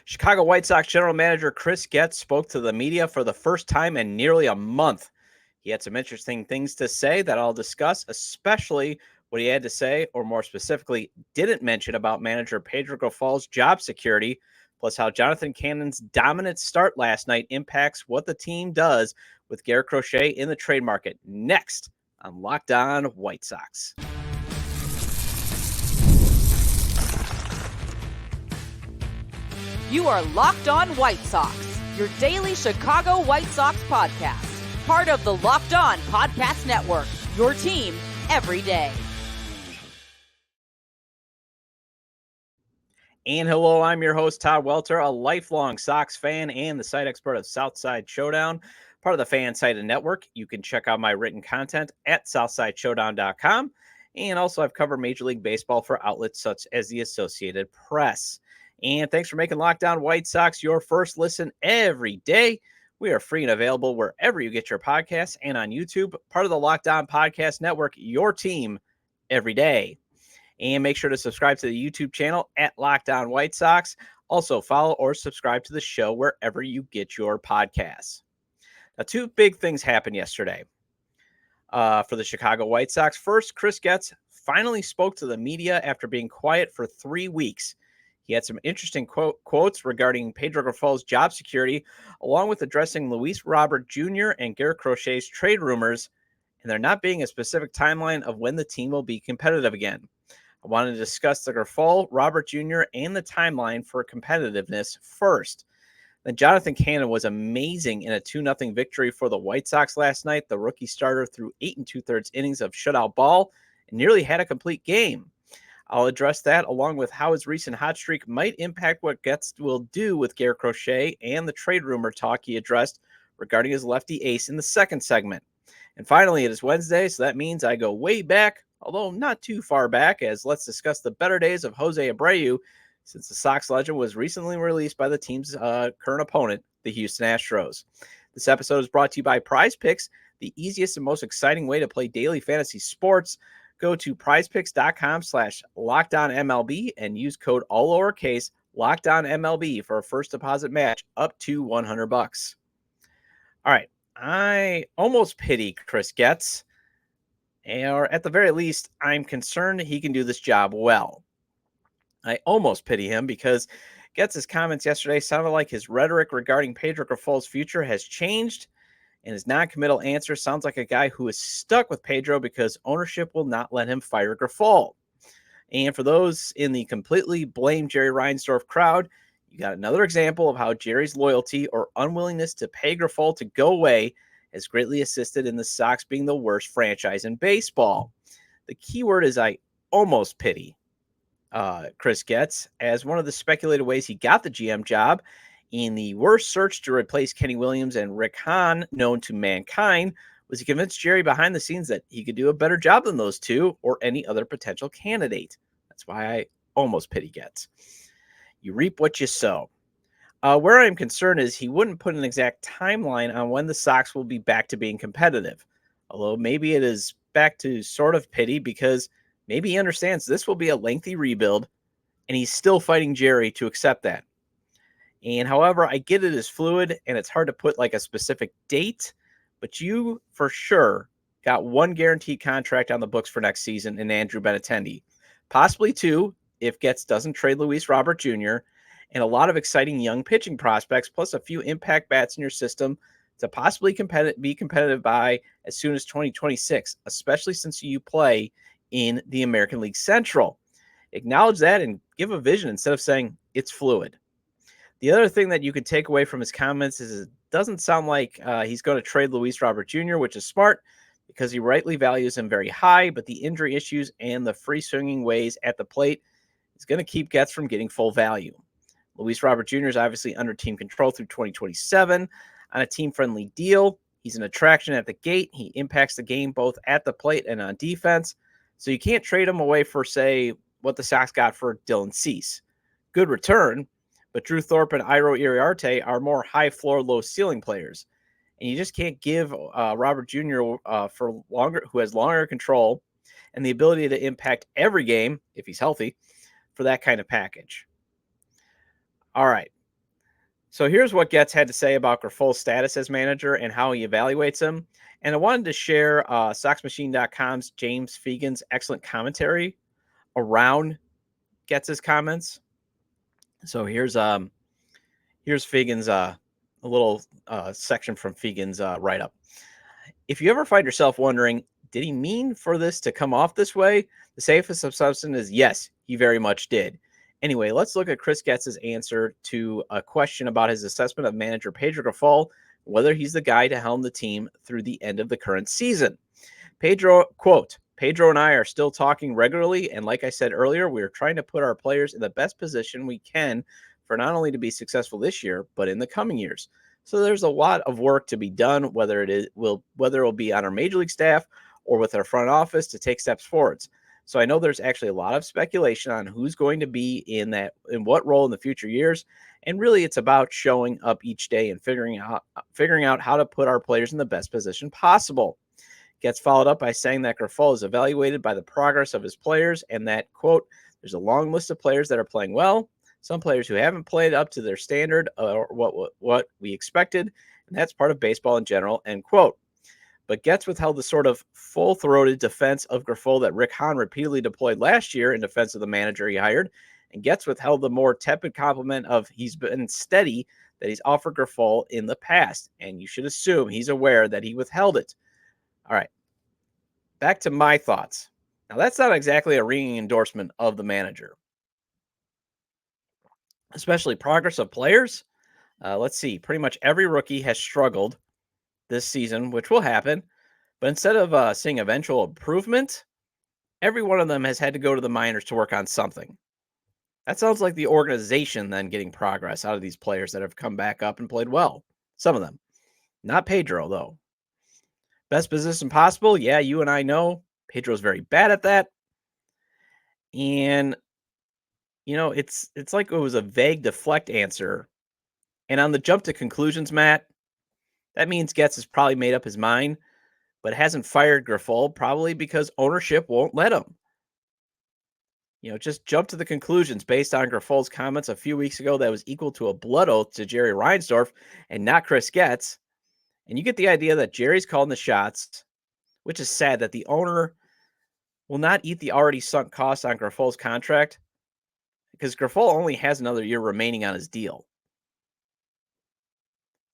Chicago White Sox general manager Chris Getz spoke to the media for the first time in nearly a month. He had some interesting things to say that I'll discuss, especially what he had to say, or more specifically, didn't mention about manager Pedro Grifol's job security, plus how Jonathan Cannon's dominant start last night impacts what the team does with Garrett Crochet in the trade market. Next on Locked On White Sox. You are Locked On White Sox, your daily Chicago White Sox podcast. Part of the Locked On Podcast Network, your team every day. And hello, I'm your host, Todd Welter, a lifelong Sox fan and the site expert of Southside Showdown, part of the fan-sided network. You can check out my written content at southsideshowdown.com. And also, I've covered Major League Baseball for outlets such as the Associated Press. And thanks for making Locked On White Sox your first listen every day. We are free and available wherever you get your podcasts and on YouTube, part of the Locked On Podcast Network, your team every day. And make sure to subscribe to the YouTube channel at Locked On White Sox. Also follow or subscribe to the show wherever you get your podcasts. Now, two big things happened yesterday for the Chicago White Sox. First, Chris Getz finally spoke to the media after being quiet for 3 weeks. He had some interesting quotes regarding Pedro Grifol's job security, along with addressing Luis Robert Jr. and Garrett Crochet's trade rumors, and there not being a specific timeline of when the team will be competitive again. I wanted to discuss the Grifol, Robert Jr., and the timeline for competitiveness first. Then Jonathan Cannon was amazing in a 2-0 victory for the White Sox last night. The rookie starter threw 8 2/3 innings of shutout ball and nearly had a complete game. I'll address that along with how his recent hot streak might impact what Getz will do with Garrett Crochet and the trade rumor talk he addressed regarding his lefty ace in the second segment. And finally, it is Wednesday, so that means I go way back, although not too far back, as let's discuss the better days of Jose Abreu, since the Sox legend was recently released by the team's current opponent, the Houston Astros. This episode is brought to you by Prize Picks, the easiest and most exciting way to play daily fantasy sports. Go to prizepicks.com/LockedOnMLB and use code all lowercase LockedOnMLB for a first deposit match up to $100. All right. I almost pity Chris Getz, or at the very least, I'm concerned he can do this job well. I almost pity him because Getz's comments yesterday sounded like his rhetoric regarding Pedro Grifol's future has changed, and his non-committal answer sounds like a guy who is stuck with Pedro because ownership will not let him fire Grifol. And for those in the completely blame Jerry Reinsdorf crowd, you got another example of how Jerry's loyalty or unwillingness to pay Grifol to go away has greatly assisted in the Sox being the worst franchise in baseball. The key word is I almost pity Chris Getz, as one of the speculated ways he got the GM job in the worst search to replace Kenny Williams and Rick Hahn, known to mankind, was he convinced Jerry behind the scenes that he could do a better job than those two or any other potential candidate. That's why I almost pity Getz. You reap what you sow. Where I'm concerned is he wouldn't put an exact timeline on when the Sox will be back to being competitive. Although maybe it is back to sort of pity because maybe he understands this will be a lengthy rebuild and he's still fighting Jerry to accept that. And however, I get it is fluid and it's hard to put like a specific date, but you for sure got one guaranteed contract on the books for next season in Andrew Benintendi, possibly two if Getz doesn't trade Luis Robert Jr., and a lot of exciting young pitching prospects, plus a few impact bats in your system to possibly be competitive by as soon as 2026, especially since you play in the American League Central. Acknowledge that and give a vision instead of saying it's fluid. The other thing that you could take away from his comments is it doesn't sound like he's going to trade Luis Robert Jr., which is smart because he rightly values him very high, but the injury issues and the free swinging ways at the plate is going to keep Getz from getting full value. Luis Robert Jr. is obviously under team control through 2027 on a team-friendly deal. He's an attraction at the gate. He impacts the game both at the plate and on defense. So you can't trade him away for, say, what the Sox got for Dylan Cease. Good return, but Drew Thorpe and Iro Iriarte are more high floor, low ceiling players. And you just can't give Robert Jr. Who has longer control and the ability to impact every game, if he's healthy, for that kind of package. All right. So here's what Getz had to say about Grifol's status as manager and how he evaluates him. And I wanted to share SoxMachine.com's James Fegan's excellent commentary around Getz's comments. So here's Fegan's a little section from Fegan's write up. If you ever find yourself wondering, did he mean for this to come off this way? The safest assumption is yes, he very much did. Anyway, let's look at Chris Getz's answer to a question about his assessment of manager Pedro Grifol, whether he's the guy to helm the team through the end of the current season. Pedro, quote, Pedro and I are still talking regularly, and like I said earlier, we are trying to put our players in the best position we can for not only to be successful this year, but in the coming years. So there's a lot of work to be done, whether it will be on our major league staff or with our front office to take steps forwards. So I know there's actually a lot of speculation on who's going to be in what role in the future years. And really it's about showing up each day and figuring out how to put our players in the best position possible. Gets followed up by saying that Grifol is evaluated by the progress of his players and that, quote, there's a long list of players that are playing well, some players who haven't played up to their standard or what we expected, and that's part of baseball in general, end quote. But Getz withheld the sort of full-throated defense of Grifol that Rick Hahn repeatedly deployed last year in defense of the manager he hired, and Getz withheld the more tepid compliment of he's been steady that he's offered Grifol in the past, and you should assume he's aware that he withheld it. All right, back to my thoughts. Now, that's not exactly a ringing endorsement of the manager, especially progress of players. Let's see, pretty much every rookie has struggled this season, which will happen. But instead of seeing eventual improvement, every one of them has had to go to the minors to work on something. That sounds like the organization then getting progress out of these players that have come back up and played well. Some of them. Not Pedro, though. Best position possible? Yeah, you and I know. Pedro's very bad at that. And, it's like it was a vague deflect answer. And on the jump to conclusions, Matt, that means Getz has probably made up his mind, but hasn't fired Grifol, probably because ownership won't let him. Just jump to the conclusions based on Grifol's comments a few weeks ago that was equal to a blood oath to Jerry Reinsdorf and not Chris Getz. And you get the idea that Jerry's calling the shots, which is sad that the owner will not eat the already sunk costs on Grifol's contract because Grifol only has another year remaining on his deal.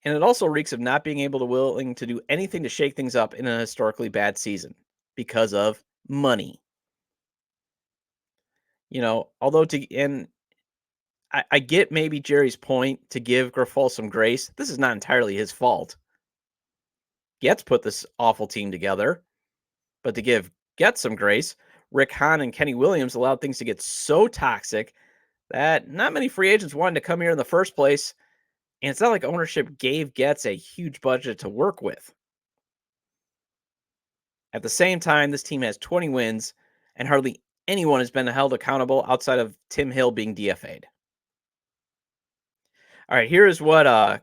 And it also reeks of not being willing to do anything to shake things up in a historically bad season because of money. I get maybe Jerry's point to give Grifol some grace. This is not entirely his fault. Getz put this awful team together, but to give Getz some grace, Rick Hahn and Kenny Williams allowed things to get so toxic that not many free agents wanted to come here in the first place. And it's not like ownership gave Getz a huge budget to work with. At the same time, this team has 20 wins, and hardly anyone has been held accountable outside of Tim Hill being DFA'd. All right, here is what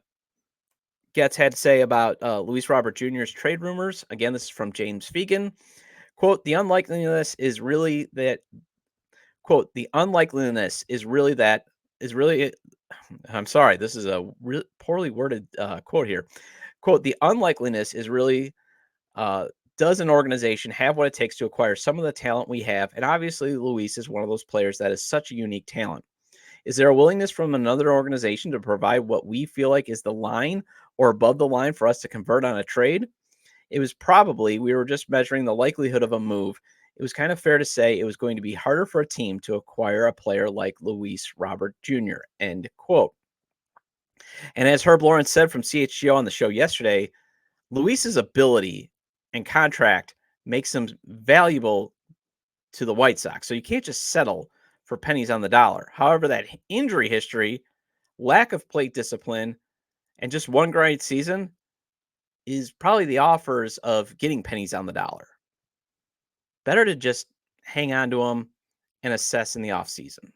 Getz had to say about Luis Robert Jr.'s trade rumors. Again, this is from James Fegan. Quote, the unlikeliness is really that, I'm sorry, this is a really poorly worded quote here. Quote, the unlikeliness is really, does an organization have what it takes to acquire some of the talent we have? And obviously, Luis is one of those players that is such a unique talent. Is there a willingness from another organization to provide what we feel like is the line or above the line for us to convert on a trade? We were just measuring the likelihood of a move. It was kind of fair to say it was going to be harder for a team to acquire a player like Luis Robert Jr., end quote. And as Herb Lawrence said from CHGO on the show yesterday, Luis's ability and contract makes him valuable to the White Sox. So you can't just settle for pennies on the dollar. However, that injury history, lack of plate discipline, and just one great season is probably the offers of getting pennies on the dollar. Better to just hang on to them and assess in the offseason.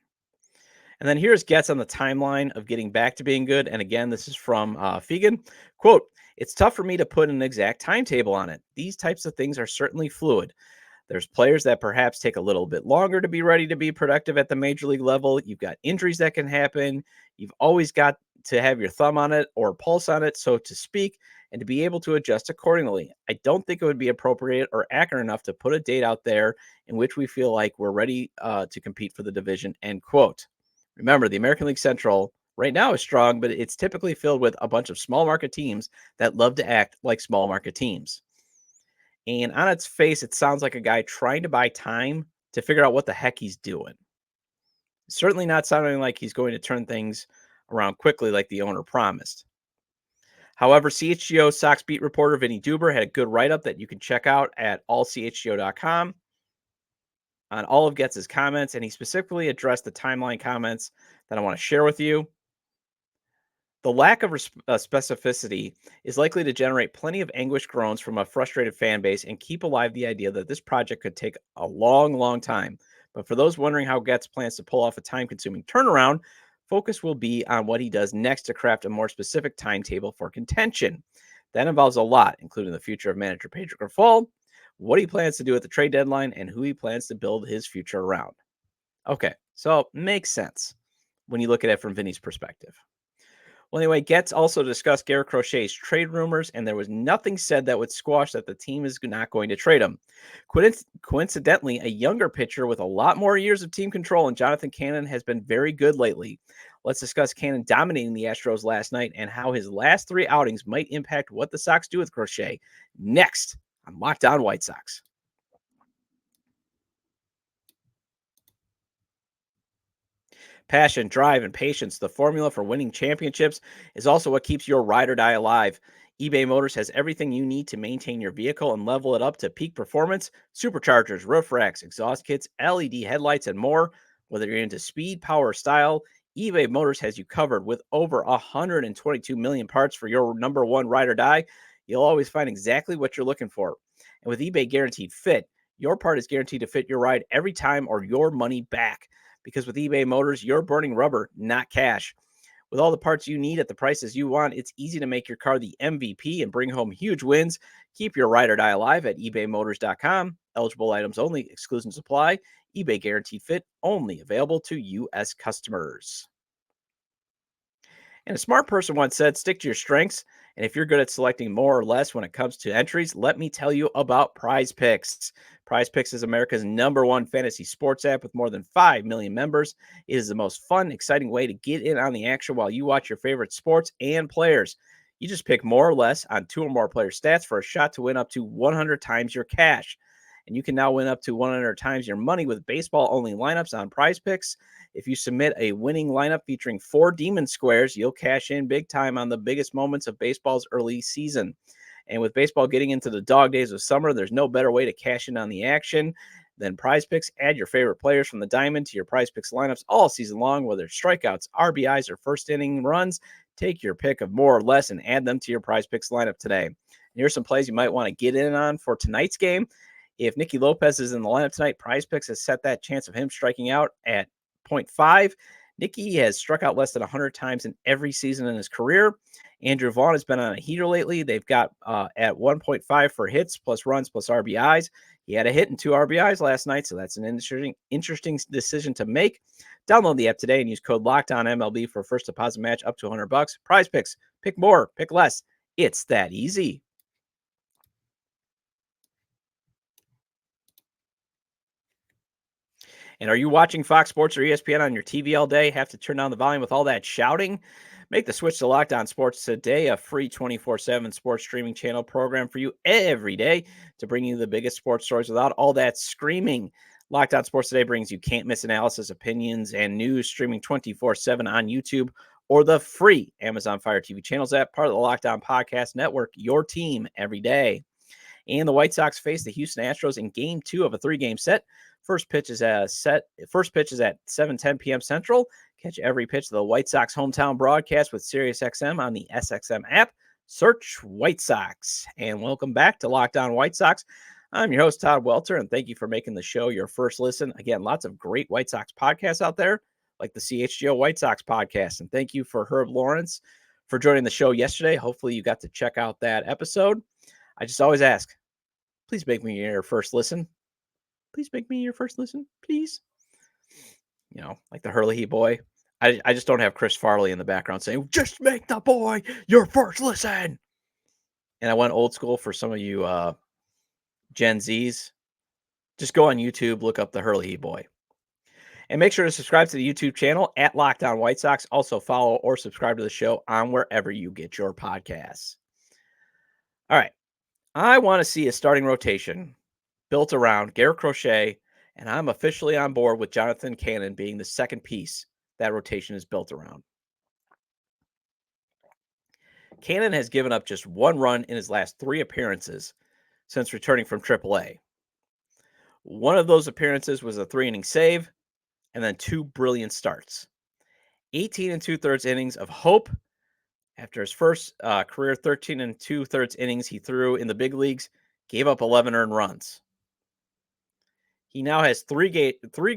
And then here's Getz on the timeline of getting back to being good. And again, this is from Fegan. Quote, it's tough for me to put an exact timetable on it. These types of things are certainly fluid. There's players that perhaps take a little bit longer to be ready to be productive at the major league level. You've got injuries that can happen. You've always got to have your thumb on it or pulse on it, so to speak, and to be able to adjust accordingly. I don't think it would be appropriate or accurate enough to put a date out there in which we feel like we're ready to compete for the division, end quote. Remember, the American League Central right now is strong, but it's typically filled with a bunch of small market teams that love to act like small market teams. And on its face, it sounds like a guy trying to buy time to figure out what the heck he's doing. Certainly not sounding like he's going to turn things around quickly like the owner promised. However, CHGO Sox beat reporter Vinny Duber had a good write-up that you can check out at allchgo.com on all of Getz's comments, and he specifically addressed the timeline comments that I want to share with you. The lack of specificity is likely to generate plenty of anguished groans from a frustrated fan base and keep alive the idea that this project could take a long, long time. But for those wondering how Getz plans to pull off a time-consuming turnaround, focus will be on what he does next to craft a more specific timetable for contention. That involves a lot, including the future of manager Pedro Grifol, what he plans to do at the trade deadline, and who he plans to build his future around. Okay, so makes sense when you look at it from Vinny's perspective. Well, anyway, Getz also discussed Garrett Crochet's trade rumors, and there was nothing said that would squash that the team is not going to trade him. Coincidentally, a younger pitcher with a lot more years of team control and Jonathan Cannon has been very good lately. Let's discuss Cannon dominating the Astros last night and how his last 3 outings might impact what the Sox do with Crochet next on Locked On White Sox. Passion, drive, and patience, the formula for winning championships, is also what keeps your ride or die alive. eBay Motors has everything you need to maintain your vehicle and level it up to peak performance: superchargers, roof racks, exhaust kits, LED headlights, and more. Whether you're into speed, power, or style, eBay Motors has you covered. With over 122 million parts for your number one ride or die, you'll always find exactly what you're looking for. And with eBay Guaranteed Fit, your part is guaranteed to fit your ride every time or your money back. Because with eBay Motors, you're burning rubber, not cash. With all the parts you need at the prices you want, it's easy to make your car the MVP and bring home huge wins. Keep your ride or die alive at ebaymotors.com. Eligible items only, exclusions apply. eBay Guaranteed Fit, only available to U.S. customers. And a smart person once said, stick to your strengths. And if you're good at selecting more or less when it comes to entries, let me tell you about Prize Picks. Prize Picks is America's #1 fantasy sports app with more than 5 million members. It is the most fun, exciting way to get in on the action while you watch your favorite sports and players. You just pick more or less on 2 or more player stats for a shot to win up to 100 times your cash. And you can now win up to 100 times your money with baseball-only lineups on Prize Picks. If you submit a winning lineup featuring 4 demon squares, you'll cash in big time on the biggest moments of baseball's early season. And with baseball getting into the dog days of summer, there's no better way to cash in on the action than Prize Picks. Add your favorite players from the diamond to your Prize Picks lineups all season long, whether it's strikeouts, RBIs, or first inning runs. Take your pick of more or less and add them to your Prize Picks lineup today. And here's some plays you might want to get in on for tonight's game. If Nicky Lopez is in the lineup tonight, Prize Picks has set that chance of him striking out at 0.5. Nicky has struck out less than 100 times in every season in his career. Andrew Vaughn has been on a heater lately. They've got at 1.5 for hits plus runs plus RBIs. He had a hit and 2 RBIs last night, so that's an interesting decision to make. Download the app today and use code LOCKEDONMLB for a first deposit match up to $100. Prize Picks. Pick more, pick less. It's that easy. And are you watching Fox Sports or ESPN on your TV all day? Have to turn down the volume with all that shouting? Make the switch to Locked On Sports today, a free 24/7 sports streaming channel program for you every day to bring you the biggest sports stories without all that screaming. Locked On Sports Today brings you can't-miss analysis, opinions, and news streaming 24/7 on YouTube or the free Amazon Fire TV channels app, part of the Locked On Podcast Network, your team every day. And the White Sox face the Houston Astros in Game 2 of a 3-game set. First pitch is at 7:10 p.m. Central. Catch every pitch of the White Sox hometown broadcast with SiriusXM on the SXM app. Search White Sox. And welcome back to Locked On White Sox. I'm your host, Todd Welter, and thank you for making the show your first listen. Again, lots of great White Sox podcasts out there, like the CHGO White Sox podcast. And thank you for Herb Lawrence for joining the show yesterday. Hopefully you got to check out that episode. I just always ask, please make me your first listen. Please make me your first listen, please. You know, like the Hurley boy. I just don't have Chris Farley in the background saying, just make the boy your first listen. And I went old school for some of you Gen Zs. Just go on YouTube, look up the Hurley Boy. And make sure to subscribe to the YouTube channel at Locked On White Sox. Also follow or subscribe to the show on wherever you get your podcasts. All right. I want to see a starting rotation built around Garrett Crochet, and I'm officially on board with Jonathan Cannon being the second piece that rotation is built around. Cannon has given up just one run in his last 3 appearances since returning from AAA. One of those appearances was a 3-inning save, and then 2 brilliant starts. 18 2/3 innings of hope. After his first career 13 2/3 innings he threw in the big leagues, gave up 11 earned runs. He now has 3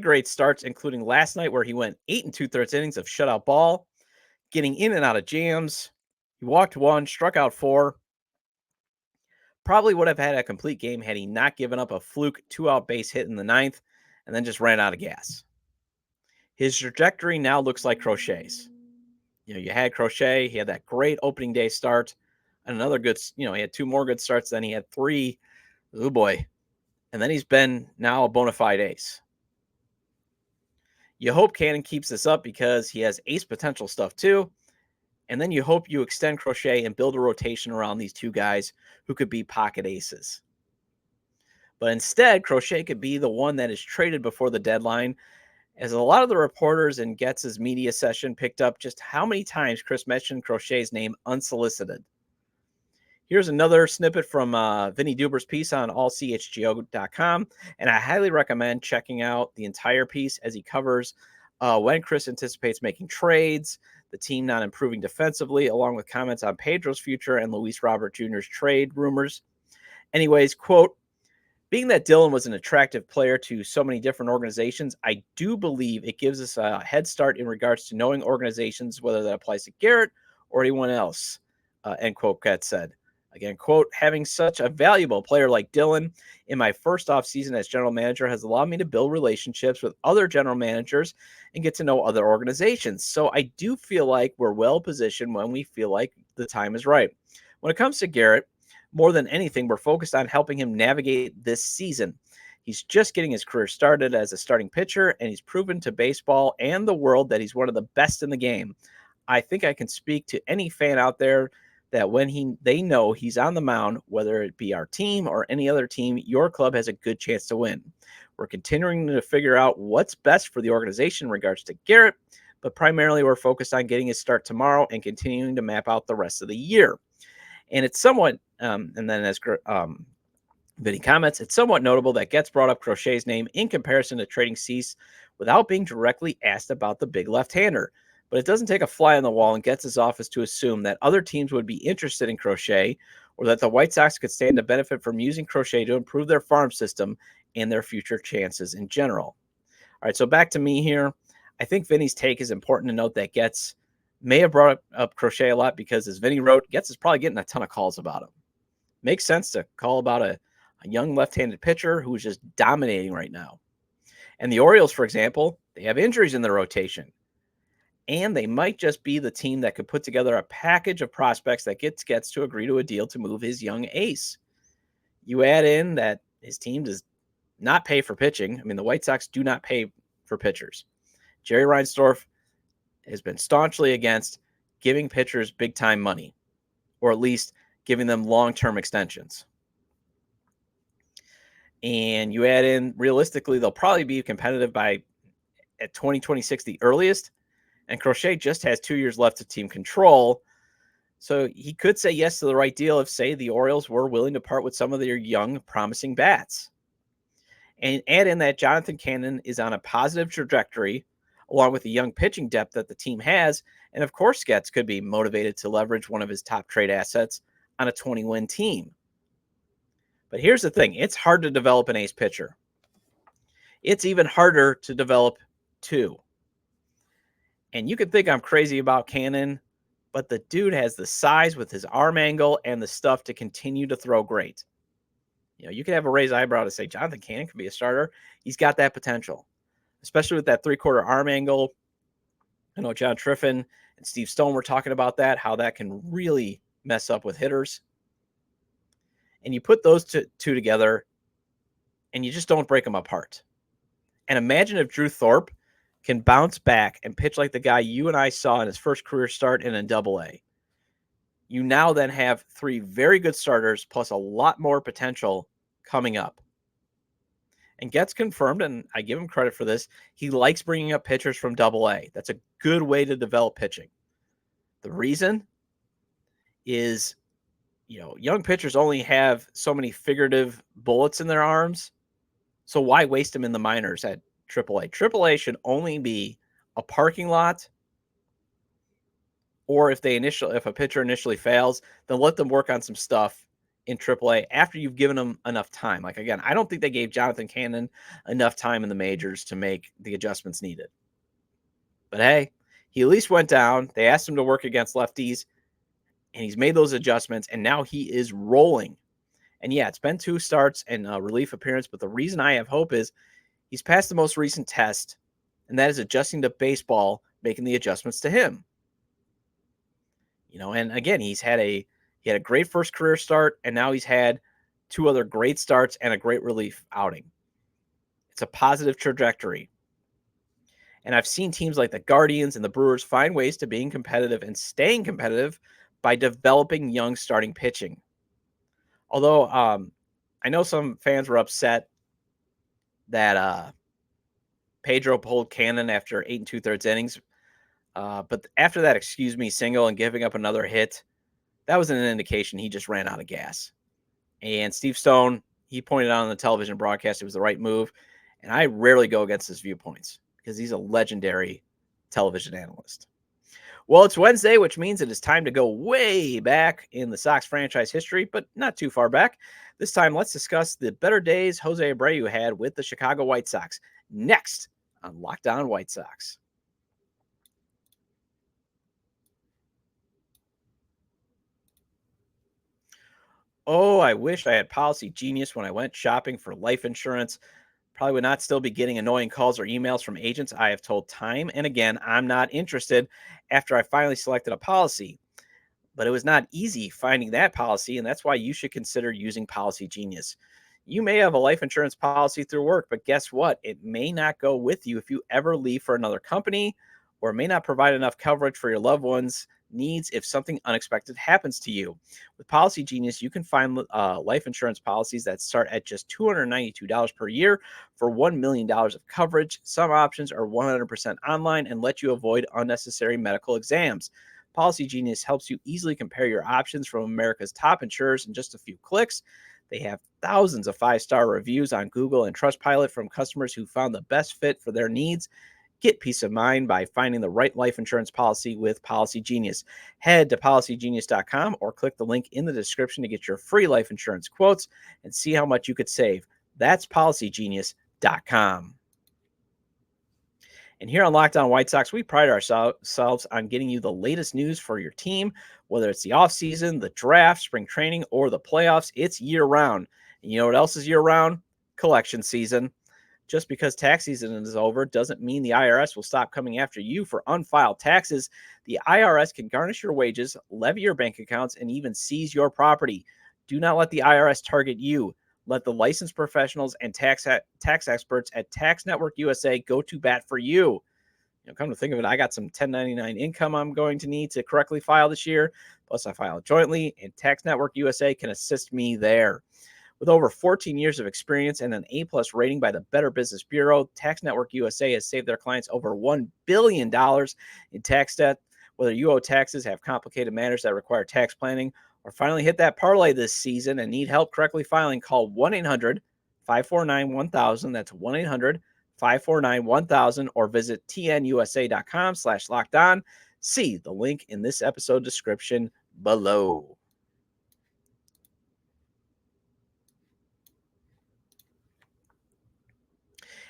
great starts, including last night where he went 8 2/3 innings of shutout ball, getting in and out of jams. He walked 1, struck out 4. Probably would have had a complete game had he not given up a fluke 2-out base hit in the 9th and then just ran out of gas. His trajectory now looks like Crochet's. You had Crochet. He had that great opening day start. And another good, he had 2 more good starts. Then he had 3. Oh, boy. And then he's been now a bona fide ace. You hope Cannon keeps this up because he has ace potential stuff too. And then you hope you extend Crochet and build a rotation around these 2 guys who could be pocket aces. But instead, Crochet could be the one that is traded before the deadline, as a lot of the reporters in Getz's media session picked up just how many times Chris mentioned Crochet's name unsolicited. Here's another snippet from Vinny Duber's piece on allchgo.com, and I highly recommend checking out the entire piece as he covers when Chris anticipates making trades, the team not improving defensively, along with comments on Pedro's future and Luis Robert Jr.'s trade rumors. Anyways, quote, being that Dylan was an attractive player to so many different organizations, I do believe it gives us a head start in regards to knowing organizations, whether that applies to Garrett or anyone else, end quote, Getz said. Again, quote, having such a valuable player like Dylan in my first offseason as general manager has allowed me to build relationships with other general managers and get to know other organizations. So I do feel like we're well positioned when we feel like the time is right. When it comes to Garrett, more than anything, we're focused on helping him navigate this season. He's just getting his career started as a starting pitcher, and he's proven to baseball and the world that he's one of the best in the game. I think I can speak to any fan out there that when they know he's on the mound, whether it be our team or any other team, your club has a good chance to win. We're continuing to figure out what's best for the organization in regards to Garrett, but primarily we're focused on getting his start tomorrow and continuing to map out the rest of the year. And it's somewhat, and then as Vinny comments, it's somewhat notable that Getz brought up Crochet's name in comparison to trading Cease without being directly asked about the big left-hander. But it doesn't take a fly on the wall in Getz's office to assume that other teams would be interested in Crochet or that the White Sox could stand to benefit from using Crochet to improve their farm system and their future chances in general. All right, so back to me here. I think Vinny's take is important to note that Getz may have brought up Crochet a lot because, as Vinny wrote, Getz is probably getting a ton of calls about him. Makes sense to call about a young left-handed pitcher who's just dominating right now. And the Orioles, for example, they have injuries in their rotation. And they might just be the team that could put together a package of prospects that gets Getz to agree to a deal to move his young ace. You add in that his team does not pay for pitching. I mean, the White Sox do not pay for pitchers. Jerry Reinsdorf has been staunchly against giving pitchers big-time money, or at least giving them long-term extensions. And you add in, realistically, they'll probably be competitive at 2026 the earliest. And Crochet just has 2 years left of team control. So he could say yes to the right deal if, say, the Orioles were willing to part with some of their young, promising bats. And add in that Jonathan Cannon is on a positive trajectory, along with the young pitching depth that the team has. And, of course, Getz could be motivated to leverage one of his top trade assets on a 20-win team. But here's the thing. It's hard to develop an ace pitcher. It's even harder to develop 2. And you could think I'm crazy about Cannon, but the dude has the size with his arm angle and the stuff to continue to throw great. You could have a raised eyebrow to say Jonathan Cannon could be a starter. He's got that potential, especially with that 3/4 arm angle. I know John Triffin and Steve Stone were talking about that, how that can really mess up with hitters. And you put those two together and you just don't break them apart. And imagine if Drew Thorpe can bounce back and pitch like the guy you and I saw in his first career start in AA. You now then have 3 very good starters plus a lot more potential coming up. And Getz confirmed, and I give him credit for this, he likes bringing up pitchers from AA. That's a good way to develop pitching. The reason is, young pitchers only have so many figurative bullets in their arms. So why waste them in the minors at AAA? AAA should only be a parking lot, or if a pitcher initially fails, then let them work on some stuff in AAA after you've given them enough time. Like, again, I don't think they gave Jonathan Cannon enough time in the majors to make the adjustments needed. But hey, he at least went down. They asked him to work against lefties, and he's made those adjustments, and now he is rolling. And yeah, it's been 2 starts and a relief appearance, but the reason I have hope is he's passed the most recent test, and that is adjusting to baseball, making the adjustments to him. And again, he had a great first career start, and now he's had 2 other great starts and a great relief outing. It's a positive trajectory. And I've seen teams like the Guardians and the Brewers find ways to being competitive and staying competitive by developing young starting pitching. Although I know some fans were upset that Pedro pulled Cannon after 8 2/3 innings. But after that single and giving up another hit, that was an indication he just ran out of gas. And Steve Stone, he pointed out on the television broadcast it was the right move. And I rarely go against his viewpoints because he's a legendary television analyst. Well, it's Wednesday, which means it is time to go way back in the Sox franchise history, but not too far back. This time, let's discuss the better days Jose Abreu had with the Chicago White Sox. Next on Locked On White Sox. Oh, I wish I had Policy Genius when I went shopping for life insurance. Probably would not still be getting annoying calls or emails from agents I have told time and again I'm not interested after I finally selected a policy. But it was not easy finding that policy, and that's why you should consider using Policy Genius. You may have a life insurance policy through work, but guess what? It may not go with you if you ever leave for another company, or may not provide enough coverage for your loved ones' needs if something unexpected happens to you. With Policy Genius, you can find life insurance policies that start at just $292 per year for $1 million of coverage. Some options are 100% online and let you avoid unnecessary medical exams. Policy Genius helps you easily compare your options from America's top insurers in just a few clicks. They have thousands of 5-star reviews on Google and Trustpilot from customers who found the best fit for their needs. Get peace of mind by finding the right life insurance policy with Policy Genius. Head to policygenius.com or click the link in the description to get your free life insurance quotes and see how much you could save. That's policygenius.com. And here on Locked On White Sox, we pride ourselves on getting you the latest news for your team, whether it's the offseason, the draft, spring training, or the playoffs. It's year-round. And you know what else is year-round? Collection season. Just because tax season is over doesn't mean the IRS will stop coming after you for unfiled taxes. The IRS can garnish your wages, levy your bank accounts, and even seize your property. Do not let the IRS target you. Let the licensed professionals and tax experts at Tax Network USA go to bat for you. Come to think of it, I got some 1099 income I'm going to need to correctly file this year. Plus, I file jointly, and Tax Network USA can assist me there. With over 14 years of experience and an A-plus rating by the Better Business Bureau, Tax Network USA has saved their clients over $1 billion in tax debt. Whether you owe taxes, have complicated matters that require tax planning, or finally hit that parlay this season and need help correctly filing, call 1-800-549-1000. That's 1-800-549-1000 or visit tnusa.com/lockedon. See the link in this episode description below.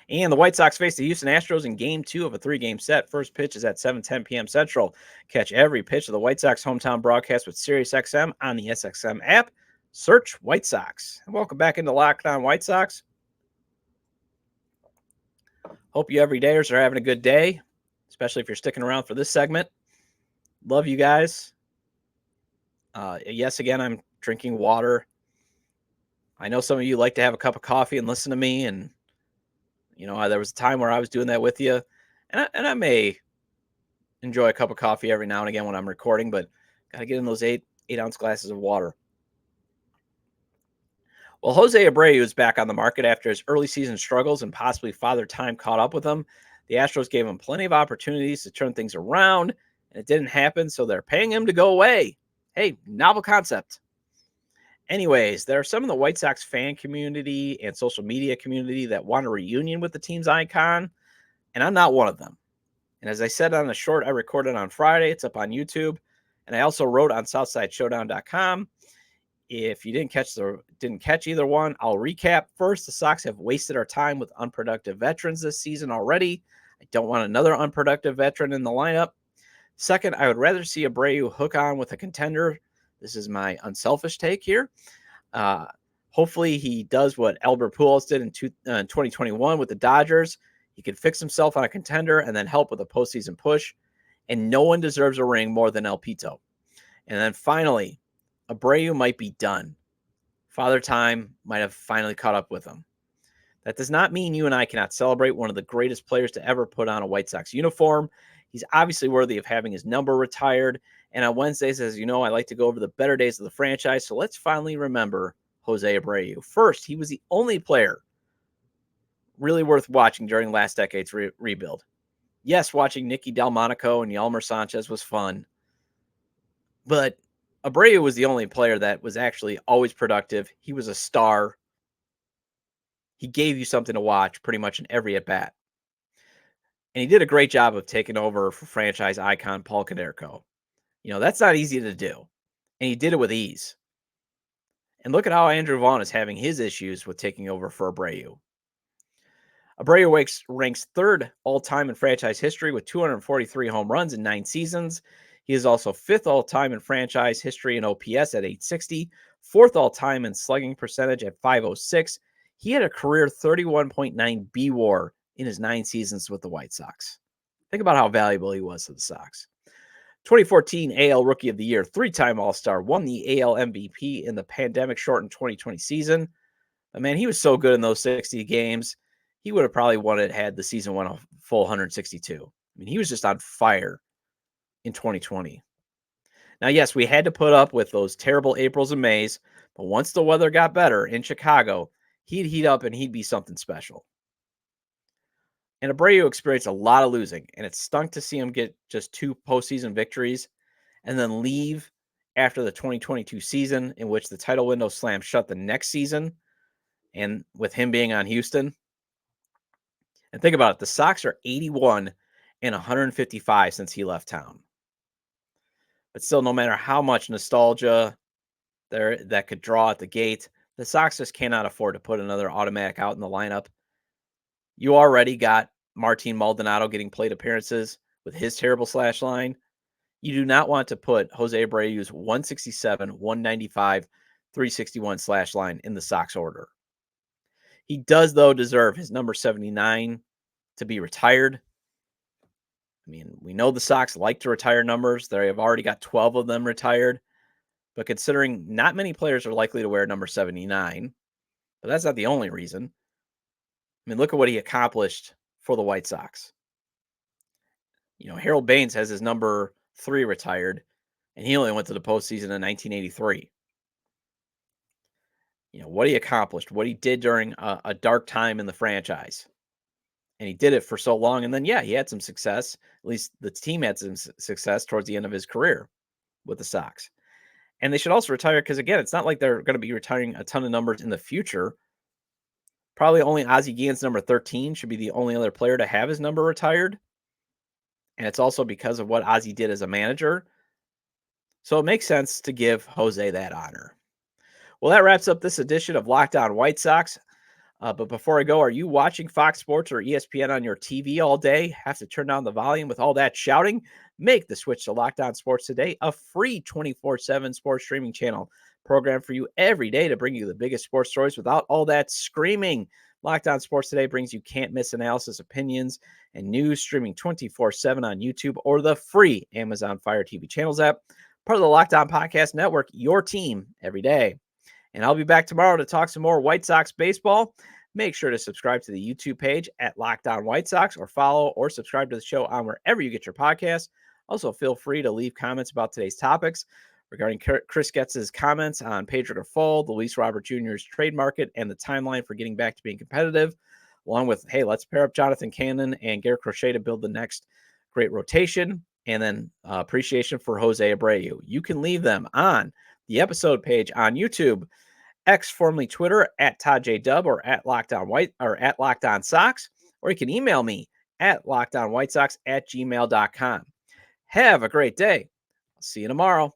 And the White Sox face the Houston Astros in Game 2 of a 3-game set. First pitch is at 7:10 p.m. Central. Catch every pitch of the White Sox hometown broadcast with SiriusXM on the SXM app. Search White Sox. And welcome back into Locked On White Sox. Hope you everydayers are having a good day. especially if you're sticking around for this segment. Love you guys. Yes, again, I'm drinking water. I know some of you like to have a cup of coffee and listen to me, and there was a time where I was doing that with you, and I may enjoy a cup of coffee every now and again when I'm recording, but got to get in those 8-ounce glasses of water. Well, Jose Abreu is back on the market after his early season struggles and possibly father time caught up with him. The Astros gave him plenty of opportunities to turn things around, and it didn't happen, so they're paying him to go away. Hey, novel concept. Anyways, there are some in the White Sox fan community and social media community that want a reunion with the team's icon, and I'm not one of them. And as I said on the short I recorded on Friday, it's up on YouTube, and I also wrote on SouthsideShowdown.com. If you didn't catch either one, I'll recap. First, the Sox have wasted our time with unproductive veterans this season already. I don't want another unproductive veteran in the lineup. Second, I would rather see Abreu hook on with a contender. This is my unselfish take here. Hopefully he does what Albert Pujols did in 2021 with the Dodgers. He could fix himself on a contender and then help with a postseason push. And no one deserves a ring more than El Pito. And then finally, Abreu might be done. Father Time might have finally caught up with him. That does not mean you and I cannot celebrate one of the greatest players to ever put on a White Sox uniform. He's obviously worthy of having his number retired. And on Wednesdays, as you know, I like to go over the better days of the franchise. So let's finally remember Jose Abreu. First, he was the only player really worth watching during last decade's rebuild. Yes, watching Nicky Delmonico and Yelmer Sanchez was fun. But Abreu was the only player that was actually always productive. He was a star. He gave you something to watch pretty much in every at-bat. And he did a great job of taking over for franchise icon Paul Konerko. That's not easy to do. And he did it with ease. And look at how Andrew Vaughn is having his issues with taking over for Abreu. Abreu ranks third all-time in franchise history with 243 home runs in 9 seasons. He is also fifth all-time in franchise history in OPS at 860, fourth all-time in slugging percentage at 506. He had a career 31.9 BWAR in his 9 seasons with the White Sox. Think about how valuable he was to the Sox. 2014 AL Rookie of the Year, 3-time All-Star, won the AL MVP in the pandemic-shortened 2020 season. But man, he was so good in those 60 games, he would have probably won it had the season went a full 162. I mean, he was just on fire in 2020. Now, yes, we had to put up with those terrible Aprils and Mays, but once the weather got better in Chicago, he'd heat up and he'd be something special. And Abreu experienced a lot of losing, and it stunk to see him get just 2 postseason victories and then leave after the 2022 season, in which the title window slammed shut the next season, and with him being on Houston. And think about it, the Sox are 81 and 155 since he left town. But still, no matter how much nostalgia that could draw at the gate, the Sox just cannot afford to put another automatic out in the lineup. You already got Martin Maldonado getting plate appearances with his terrible slash line. You do not want to put Jose Abreu's 167, 195, 361 slash line in the Sox order. He does, though, deserve his number 79 to be retired. I mean, we know the Sox like to retire numbers. They have already got 12 of them retired. But considering not many players are likely to wear number 79, but that's not the only reason. I mean, look at what he accomplished for the White Sox. Harold Baines has his number 3 retired, and he only went to the postseason in 1983. What he accomplished, what he did during a dark time in the franchise. And he did it for so long. And then, yeah, he had some success. At least the team had some success towards the end of his career with the Sox. And they should also retire because, again, it's not like they're going to be retiring a ton of numbers in the future. Probably only Ozzie Guillen's number 13 should be the only other player to have his number retired. And it's also because of what Ozzie did as a manager. So it makes sense to give Jose that honor. Well, that wraps up this edition of Locked On White Sox. But before I go, are you watching Fox Sports or ESPN on your TV all day? Have to turn down the volume with all that shouting? Make the switch to Locked On Sports today, a free 24/7 sports streaming channel program for you every day to bring you the biggest sports stories without all that screaming. Locked On Sports Today brings you can't-miss analysis, opinions, and news streaming 24/7 on YouTube or the free Amazon Fire TV channels app. Part of the Locked On Podcast Network, your team every day. And I'll be back tomorrow to talk some more White Sox baseball. Make sure to subscribe to the YouTube page at Locked On White Sox, or follow or subscribe to the show on wherever you get your podcasts. Also, feel free to leave comments about today's topics regarding Chris Getz's comments on Pedro Grifol, the Luis Robert Jr.'s trade market, and the timeline for getting back to being competitive, along with, hey, let's pair up Jonathan Cannon and Garrett Crochet to build the next great rotation, and then appreciation for Jose Abreu. You can leave them on the episode page on YouTube, X, formerly Twitter, at Todd J. Dub, or at Locked On White, or at Locked On Sox, or you can email me at lockedonwhitesox@gmail.com. Have a great day. I'll see you tomorrow.